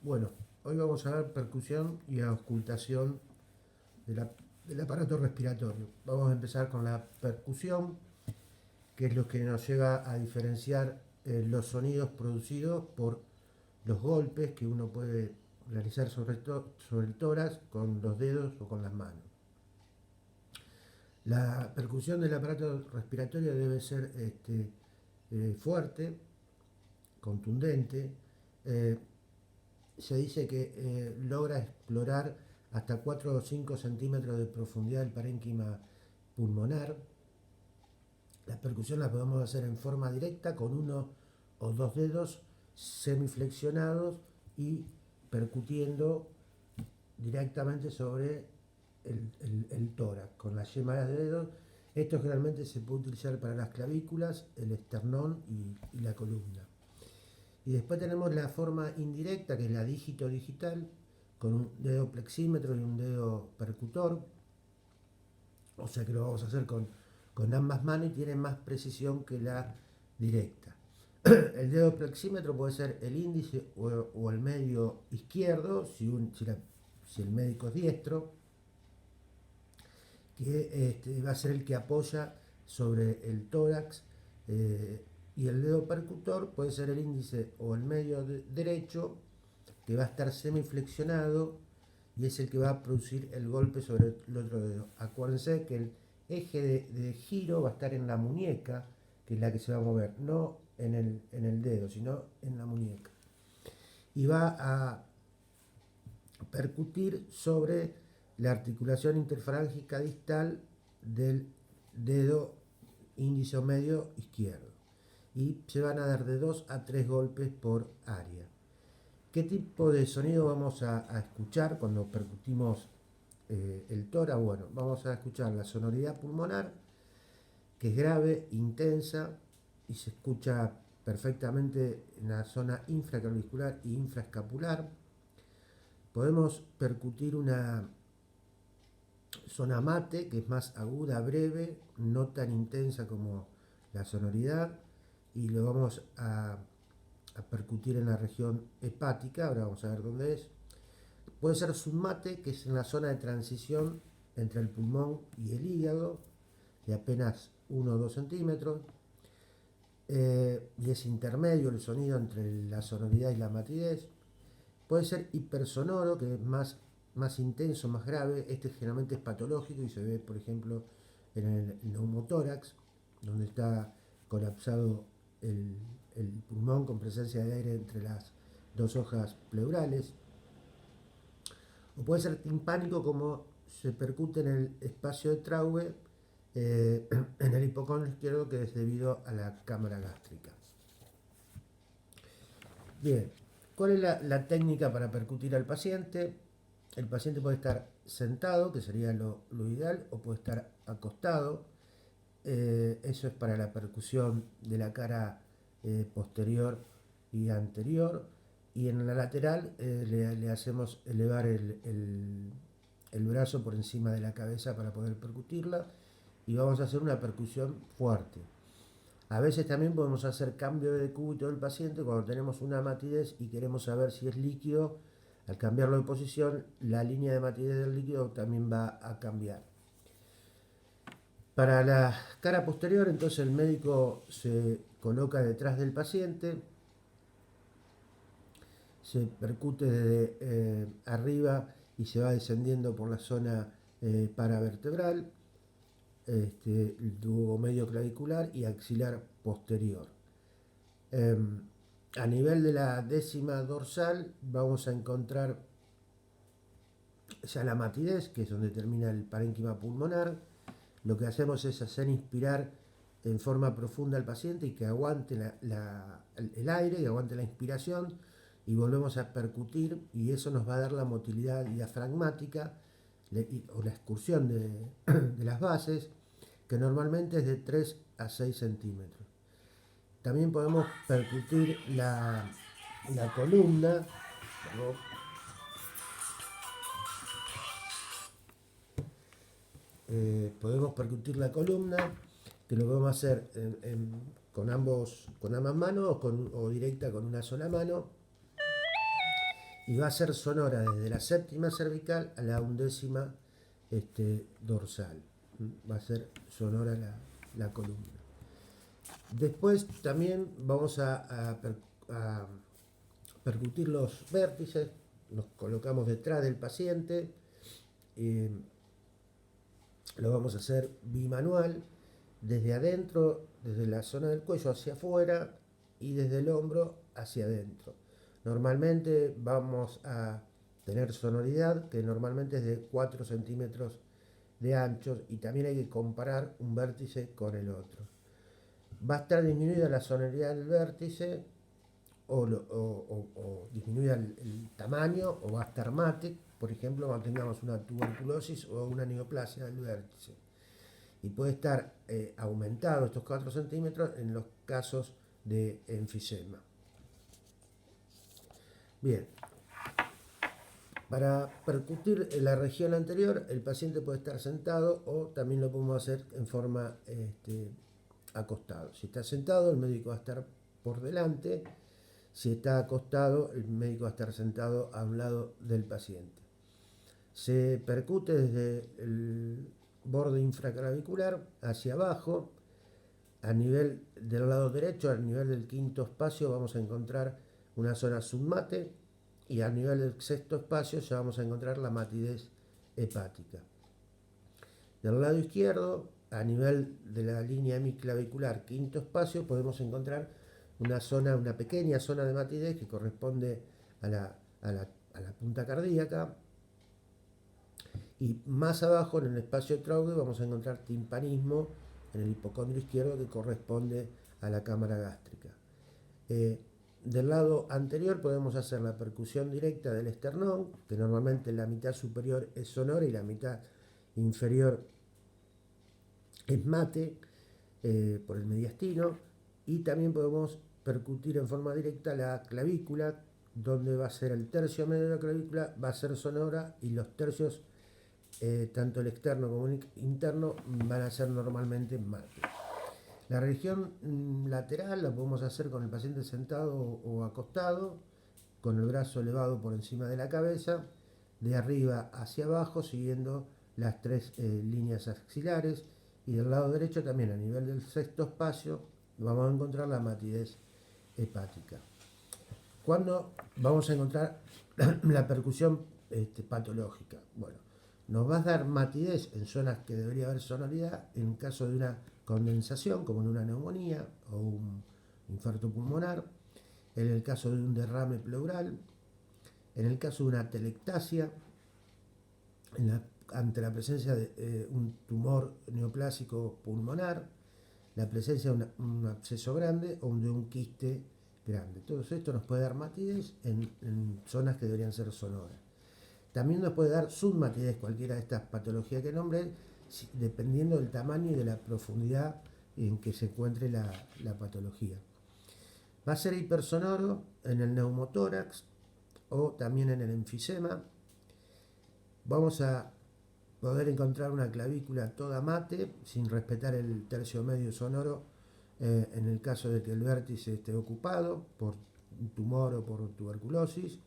Bueno, hoy vamos a ver percusión y auscultación de del aparato respiratorio. Vamos a empezar con la percusión, que es lo que nos lleva a diferenciar los sonidos producidos por los golpes que uno puede realizar sobre el tórax con los dedos o con las manos. La percusión del aparato respiratorio debe ser fuerte, contundente. eh, Se dice que logra explorar hasta 4 o 5 centímetros de profundidad del parénquima pulmonar. La percusión la podemos hacer en forma directa con uno o dos dedos semiflexionados y percutiendo directamente sobre el tórax con las yemas de dedos. Esto generalmente se puede utilizar para las clavículas, el esternón y la columna. Y después tenemos la forma indirecta, que es la dígito digital, con un dedo plexímetro y un dedo percutor. O sea que lo vamos a hacer con ambas manos y tiene más precisión que la directa. El dedo plexímetro puede ser el índice o el medio izquierdo, si el médico es diestro, que va a ser el que apoya sobre el tórax. Y el dedo percutor puede ser el índice o el medio derecho, que va a estar semiflexionado y es el que va a producir el golpe sobre el otro dedo. Acuérdense que el eje de giro va a estar en la muñeca, que es la que se va a mover, no en el dedo, sino en la muñeca. Y va a percutir sobre la articulación interfarángica distal del dedo índice o medio izquierdo. Y se van a dar de 2 a 3 golpes por área. ¿Qué tipo de sonido vamos a escuchar cuando percutimos el tórax? Bueno, vamos a escuchar la sonoridad pulmonar, que es grave, intensa y se escucha perfectamente en la zona infraclavicular y infraescapular. Podemos percutir una zona mate, que es más aguda, breve, no tan intensa como la sonoridad, y lo vamos a percutir en la región hepática. Ahora vamos a ver dónde es. Puede ser submate, que es en la zona de transición entre el pulmón y el hígado, de apenas 1 o 2 centímetros. Y es intermedio el sonido entre la sonoridad y la matidez. Puede ser hipersonoro, que es más intenso, más grave. Este generalmente es patológico y se ve, por ejemplo, en el neumotórax, donde está colapsado el pulmón con presencia de aire entre las dos hojas pleurales. O puede ser timpánico, como se percute en el espacio de Traube, en el hipocondrio izquierdo, que es debido a la cámara gástrica. Bien, ¿cuál es la técnica para percutir al paciente? El paciente puede estar sentado, que sería lo ideal, o puede estar acostado. Eso es para la percusión de la cara posterior y anterior. Y en la lateral le hacemos elevar el brazo por encima de la cabeza para poder percutirla. Y vamos a hacer una percusión fuerte. A veces también podemos hacer cambio de decúbito del paciente cuando tenemos una matidez y queremos saber si es líquido. Al cambiarlo de posición, la línea de matidez del líquido también va a cambiar. Para la cara posterior, entonces el médico se coloca detrás del paciente, se percute desde arriba y se va descendiendo por la zona paravertebral, el tubo medio clavicular y axilar posterior. A nivel de la décima dorsal vamos a encontrar ya la matidez, que es donde termina el parénquima pulmonar. Lo que hacemos es hacer inspirar en forma profunda al paciente y que aguante el aire y aguante la inspiración, y volvemos a percutir, y eso nos va a dar la motilidad diafragmática o la excursión de las bases, que normalmente es de 3 a 6 centímetros. También podemos percutir la columna. Podemos percutir la columna, que lo podemos hacer con ambas manos o directa con una sola mano. y va a ser sonora desde la séptima cervical a la undécima dorsal. Va a ser sonora la columna. Después también vamos a percutir los vértices, los colocamos detrás del paciente, lo vamos a hacer bimanual, desde adentro, desde la zona del cuello hacia afuera y desde el hombro hacia adentro. Normalmente vamos a tener sonoridad que normalmente es de 4 centímetros de ancho, y también hay que comparar un vértice con el otro. Va a estar disminuida la sonoridad del vértice o disminuida el tamaño, o va a estar mate, por ejemplo, cuando tengamos una tuberculosis o una neoplasia del vértice. Y puede estar aumentado estos 4 centímetros en los casos de enfisema. Bien, para percutir la región anterior, el paciente puede estar sentado o también lo podemos hacer en forma acostado. Si está sentado, el médico va a estar por delante. Si está acostado, el médico va a estar sentado a un lado del paciente. Se percute desde el borde infraclavicular hacia abajo. A nivel del lado derecho, a nivel del quinto espacio, vamos a encontrar una zona submate, y a nivel del sexto espacio ya vamos a encontrar la matidez hepática. Del lado izquierdo, a nivel de la línea hemiclavicular, quinto espacio, podemos encontrar una pequeña zona de matidez que corresponde a la punta cardíaca. Y más abajo, en el espacio traude, vamos a encontrar timpanismo en el hipocondrio izquierdo, que corresponde a la cámara gástrica. Del lado anterior podemos hacer la percusión directa del esternón, que normalmente la mitad superior es sonora y la mitad inferior es mate, por el mediastino. Y también podemos percutir en forma directa la clavícula, donde va a ser el tercio medio de la clavícula, va a ser sonora, y los tercios, tanto el externo como el interno, van a ser normalmente mate. La región lateral la podemos hacer con el paciente sentado o acostado, con el brazo elevado por encima de la cabeza, de arriba hacia abajo, siguiendo las 3 líneas axilares. Y del lado derecho también, a nivel del sexto espacio, vamos a encontrar la matidez hepática. ¿Cuándo vamos a encontrar la percusión patológica? Bueno, nos va a dar matidez en zonas que debería haber sonoridad en caso de una condensación, como en una neumonía o un infarto pulmonar, en el caso de un derrame pleural, en el caso de una atelectasia, ante la presencia de un tumor neoplásico pulmonar, la presencia de un absceso grande o de un quiste grande. Todo esto nos puede dar matidez en zonas que deberían ser sonoras. También nos puede dar submatidez cualquiera de estas patologías que nombré, dependiendo del tamaño y de la profundidad en que se encuentre la patología. Va a ser hipersonoro en el neumotórax o también en el enfisema. Vamos a poder encontrar una clavícula toda mate, sin respetar el tercio medio sonoro, en el caso de que el vértice esté ocupado por un tumor o por tuberculosis.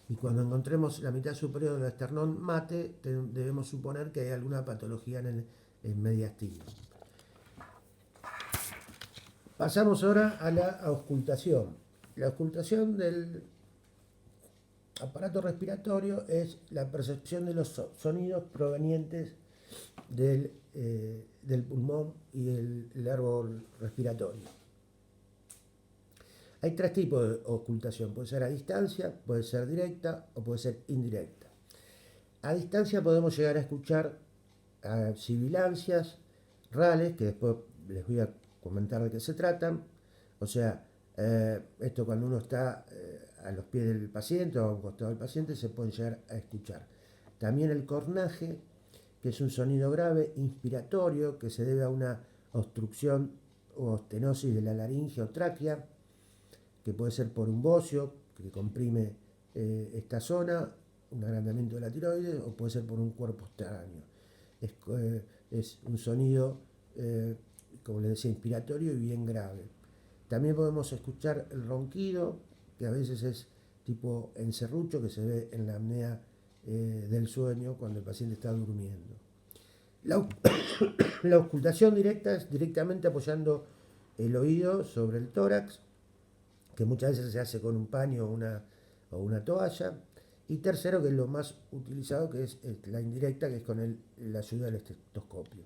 Y cuando encontremos la mitad superior del esternón mate, debemos suponer que hay alguna patología en el mediastino. Pasamos ahora a la auscultación. La auscultación del aparato respiratorio es la percepción de los sonidos provenientes del pulmón y el árbol respiratorio. Hay 3 tipos de auscultación: puede ser a distancia, puede ser directa o puede ser indirecta. A distancia podemos llegar a escuchar sibilancias, rales, que después les voy a comentar de qué se tratan. O sea, esto cuando uno está a los pies del paciente o a un costado del paciente, se puede llegar a escuchar. También el cornaje, que es un sonido grave inspiratorio que se debe a una obstrucción o estenosis de la laringe o tráquea, que puede ser por un bocio que comprime esta zona, un agrandamiento de la tiroides, o puede ser por un cuerpo extraño. Es un sonido, como les decía, inspiratorio y bien grave. También podemos escuchar el ronquido, que a veces es tipo en serrucho que se ve en la apnea del sueño cuando el paciente está durmiendo. La, la auscultación directa es directamente apoyando el oído sobre el tórax, que muchas veces se hace con un paño o una toalla. Y tercero, que es lo más utilizado, que es la indirecta, que es con la ayuda del estetoscopio.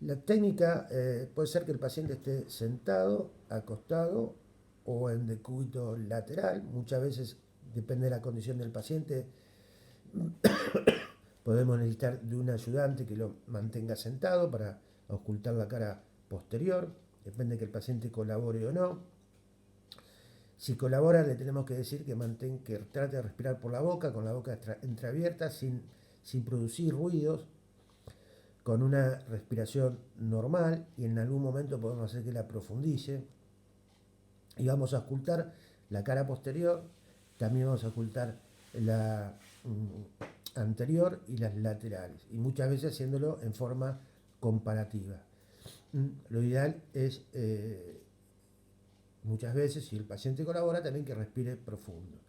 La técnica puede ser que el paciente esté sentado, acostado o en decúbito lateral. Muchas veces, depende de la condición del paciente, podemos necesitar de un ayudante que lo mantenga sentado para ocultar la cara posterior. Depende de que el paciente colabore o no. Si colabora, le tenemos que decir que trate de respirar por la boca, con la boca entreabierta, sin producir ruidos, con una respiración normal, y en algún momento podemos hacer que la profundice. Y vamos a ocultar la cara posterior, también vamos a ocultar la anterior y las laterales, y muchas veces haciéndolo en forma comparativa. Lo ideal es, muchas veces, si el paciente colabora, también que respire profundo.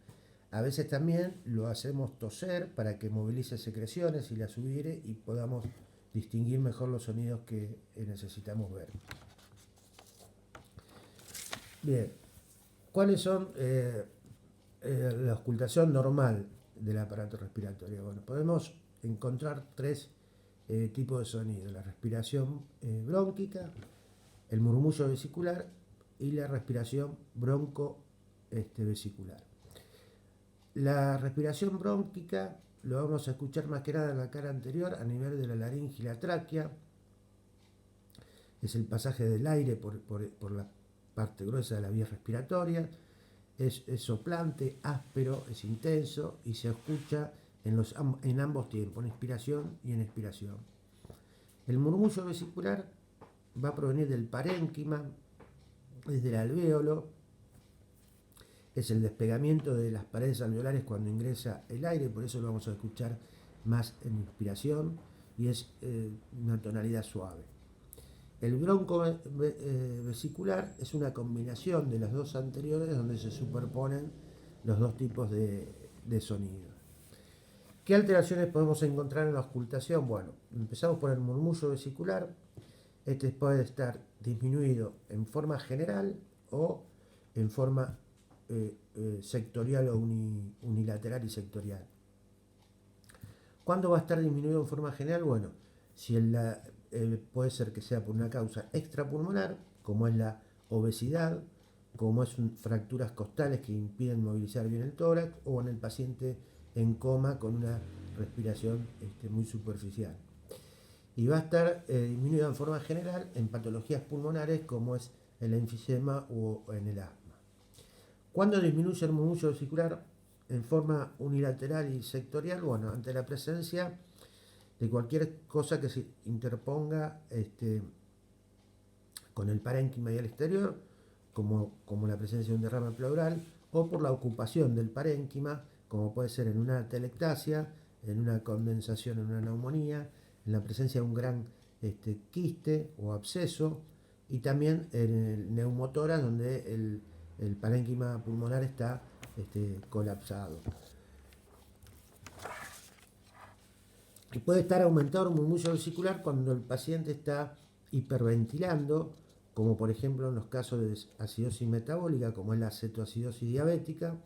A veces también lo hacemos toser para que movilice secreciones y las subire y podamos distinguir mejor los sonidos que necesitamos ver. Bien, ¿cuáles son la auscultación normal del aparato respiratorio? Bueno, podemos encontrar tres tipos de sonido: la respiración brónquica, el murmullo vesicular y la respiración bronco-vesicular. La respiración brónquica lo vamos a escuchar más que nada en la cara anterior, a nivel de la laringe y la tráquea. Es el pasaje del aire por la parte gruesa de la vía respiratoria. Es soplante, áspero, es intenso y se escucha en ambos tiempos, en inspiración y en expiración. El murmullo vesicular va a provenir del parénquima, desde el alvéolo. Es el despegamiento de las paredes alveolares cuando ingresa el aire, por eso lo vamos a escuchar más en inspiración, y es una tonalidad suave. El bronco vesicular es una combinación de las dos anteriores, donde se superponen los dos tipos de sonido. ¿Qué alteraciones podemos encontrar en la auscultación? Bueno, empezamos por el murmullo vesicular. Este puede estar disminuido en forma general o en forma sectorial o unilateral y sectorial. ¿Cuándo va a estar disminuido en forma general? Bueno, si puede ser que sea por una causa extrapulmonar, como es la obesidad, como es fracturas costales que impiden movilizar bien el tórax, o en el paciente en coma con una respiración muy superficial. Y va a estar disminuido en forma general en patologías pulmonares como es el enfisema o en el asma. ¿Cuándo disminuye el murmullo vesicular en forma unilateral y sectorial? Bueno, ante la presencia de cualquier cosa que se interponga con el parénquima y el exterior, como la presencia de un derrame pleural, o por la ocupación del parénquima, como puede ser en una atelectasia, en una condensación, en una neumonía, en la presencia de un gran quiste o absceso, y también en el neumotórax, donde el parénquima pulmonar está colapsado. Y puede estar aumentado el murmullo vesicular cuando el paciente está hiperventilando, como por ejemplo en los casos de acidosis metabólica, como es la cetoacidosis diabética,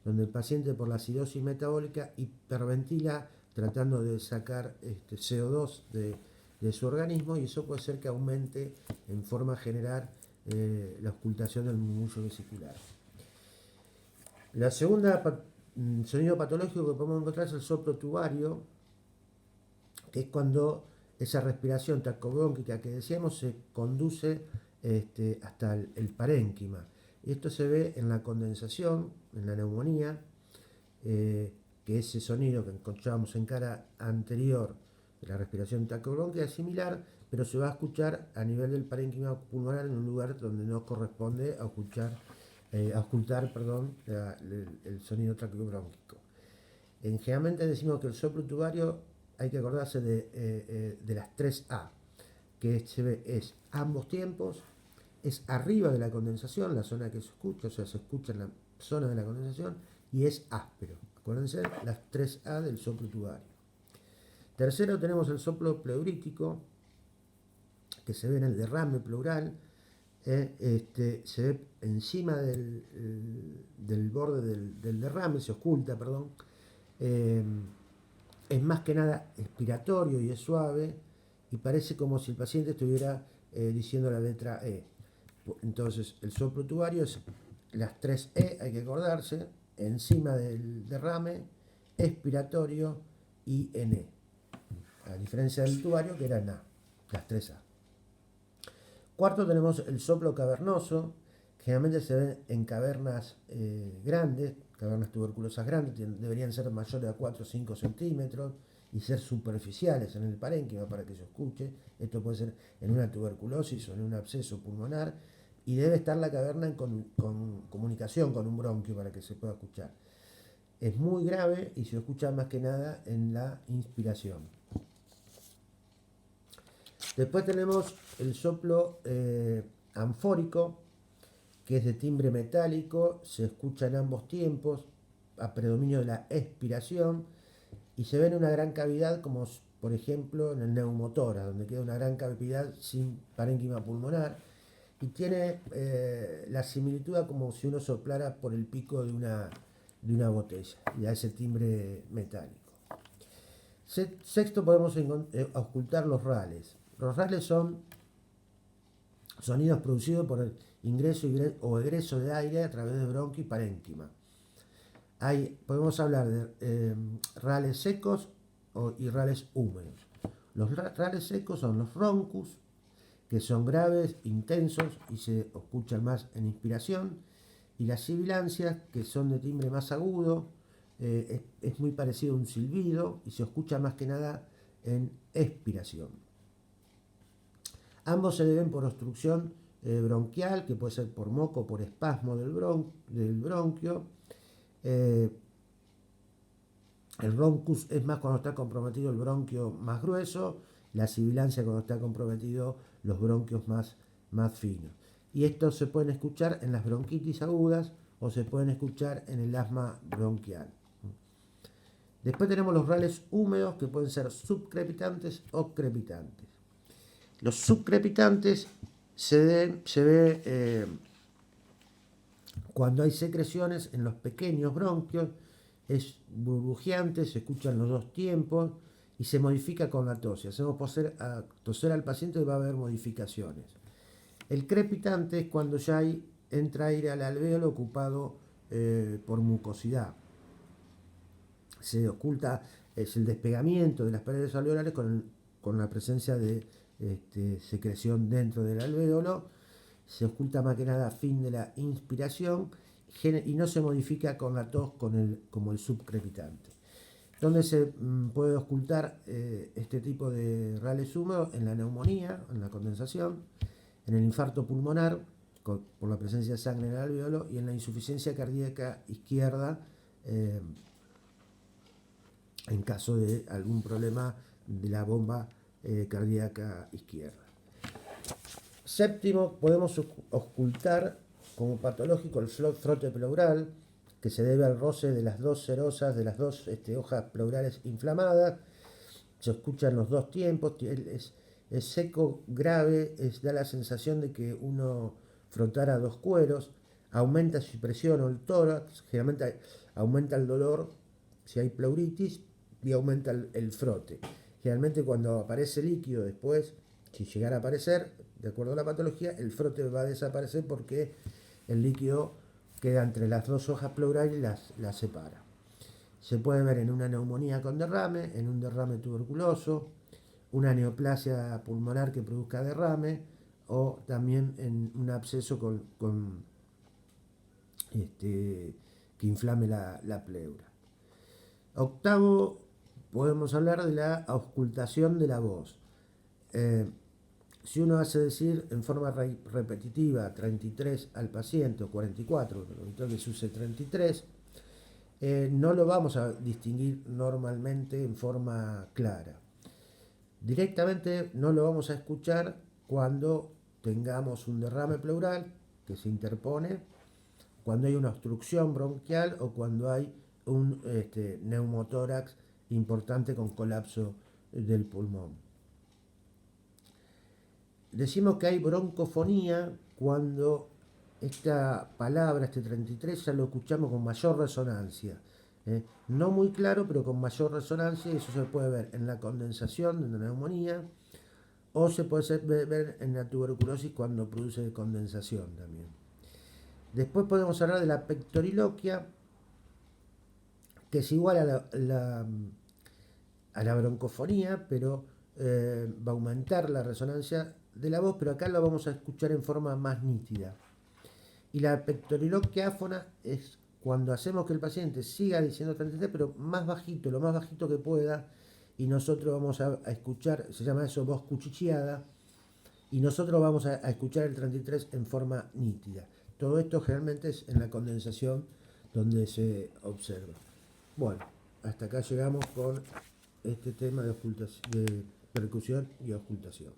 donde el paciente por la acidosis metabólica hiperventila tratando de sacar CO2 de su organismo, y eso puede ser que aumente en forma general la auscultación del murmullo vesicular. La segunda sonido patológico que podemos encontrar es el soplo tubario, que es cuando esa respiración tacobrónquica que decíamos se conduce hasta el parénquima. Y esto se ve en la condensación, en la neumonía, que ese sonido que encontramos en cara anterior de la respiración tacobrónquica es similar, pero se va a escuchar a nivel del parénquima pulmonar en un lugar donde no corresponde a ocultar el sonido tacobrónquico. Generalmente decimos que el soplo tubario hay que acordarse de las 3A, que es ambos tiempos, es arriba de la condensación, la zona que se escucha, o sea, se escucha en la zona de la condensación, y es áspero. Acuérdense, las 3A del soplo tubario. Tercero tenemos el soplo pleurítico, que se ve en el derrame pleural. Se ve encima del borde del derrame, se oculta, perdón. Es más que nada expiratorio y es suave y parece como si el paciente estuviera diciendo la letra E. Entonces el soplo tubario es las 3 E, hay que acordarse, encima del derrame, expiratorio y en E. A diferencia del tubario que era en A, las 3A. Cuarto tenemos el soplo cavernoso, generalmente se ve en cavernas grandes, cavernas tuberculosas grandes, deberían ser mayores a 4 o 5 centímetros y ser superficiales en el parénquima para que se escuche. Esto puede ser en una tuberculosis o en un absceso pulmonar y debe estar la caverna con comunicación con un bronquio para que se pueda escuchar. Es muy grave y se escucha más que nada en la inspiración. Después tenemos el soplo anfórico, que es de timbre metálico, se escucha en ambos tiempos, a predominio de la expiración, y se ve en una gran cavidad, como por ejemplo en el neumotórax, donde queda una gran cavidad sin parénquima pulmonar, y tiene la similitud a como si uno soplara por el pico de una botella, y da ese timbre metálico. Sexto, podemos ocultar los rales. Los rales son sonidos producidos por el ingreso o egreso de aire a través de bronquio y parénquima. Podemos hablar de rales secos y rales húmedos. Los rales secos son los roncus, que son graves, intensos y se escuchan más en inspiración, y las sibilancias, que son de timbre más agudo, es muy parecido a un silbido y se escucha más que nada en expiración. Ambos se deben por obstrucción bronquial, que puede ser por moco o por espasmo del bronquio. El roncus es más cuando está comprometido el bronquio más grueso, la sibilancia cuando está comprometido los bronquios más finos. Y estos se pueden escuchar en las bronquitis agudas o se pueden escuchar en el asma bronquial. Después tenemos los rales húmedos, que pueden ser subcrepitantes o crepitantes. Los subcrepitantes se ve cuando hay secreciones en los pequeños bronquios, es burbujeante, se escuchan los dos tiempos y se modifica con la tos. Si hacemos toser al paciente va a haber modificaciones. El crepitante es cuando ya entra aire al alvéolo ocupado por mucosidad. Se oculta, es el despegamiento de las paredes alveolares con la presencia de secreción dentro del alvéolo. Se oculta más que nada a fin de la inspiración y no se modifica con la tos como el subcrepitante. ¿Dónde se puede ocultar este tipo de rales húmedos? En la neumonía, en la condensación, en el infarto pulmonar, por la presencia de sangre en el alvéolo, y en la insuficiencia cardíaca izquierda, en caso de algún problema de la bomba cardíaca izquierda. Séptimo, podemos ocultar como patológico el frote pleural, que se debe al roce de las dos serosas, de las dos hojas pleurales inflamadas. Se escuchan los dos tiempos, es seco, grave, da la sensación de que uno frotara dos cueros, aumenta su presión o el tórax, generalmente aumenta el dolor si hay pleuritis y aumenta el frote. Generalmente cuando aparece líquido después, si llegara a aparecer, de acuerdo a la patología, el frote va a desaparecer porque el líquido queda entre las dos hojas pleurales y las separa. Se puede ver en una neumonía con derrame, en un derrame tuberculoso, una neoplasia pulmonar que produzca derrame o también en un absceso que inflame la pleura. Octavo, podemos hablar de la auscultación de la voz. Si uno hace decir en forma repetitiva 33 al paciente o 44, lo habitual que se use 33, no lo vamos a distinguir normalmente en forma clara. Directamente no lo vamos a escuchar cuando tengamos un derrame pleural que se interpone cuando hay una obstrucción bronquial o cuando hay un neumotórax importante con colapso del pulmón. Decimos que hay broncofonía cuando esta palabra, este 33, ya lo escuchamos con mayor resonancia. No muy claro, pero con mayor resonancia, y eso se puede ver en la condensación de la neumonía, o se puede ver en la tuberculosis cuando produce condensación también. Después podemos hablar de la pectoriloquia, que es igual a la broncofonía, pero va a aumentar la resonancia de la voz, pero acá lo vamos a escuchar en forma más nítida. Y la pectoriloquia áfona es cuando hacemos que el paciente siga diciendo 33, pero más bajito, lo más bajito que pueda, y nosotros vamos a escuchar, se llama eso voz cuchicheada, y nosotros vamos a escuchar el 33 en forma nítida. Todo esto generalmente es en la condensación donde se observa. Bueno, hasta acá llegamos con este tema de percusión y ocultación.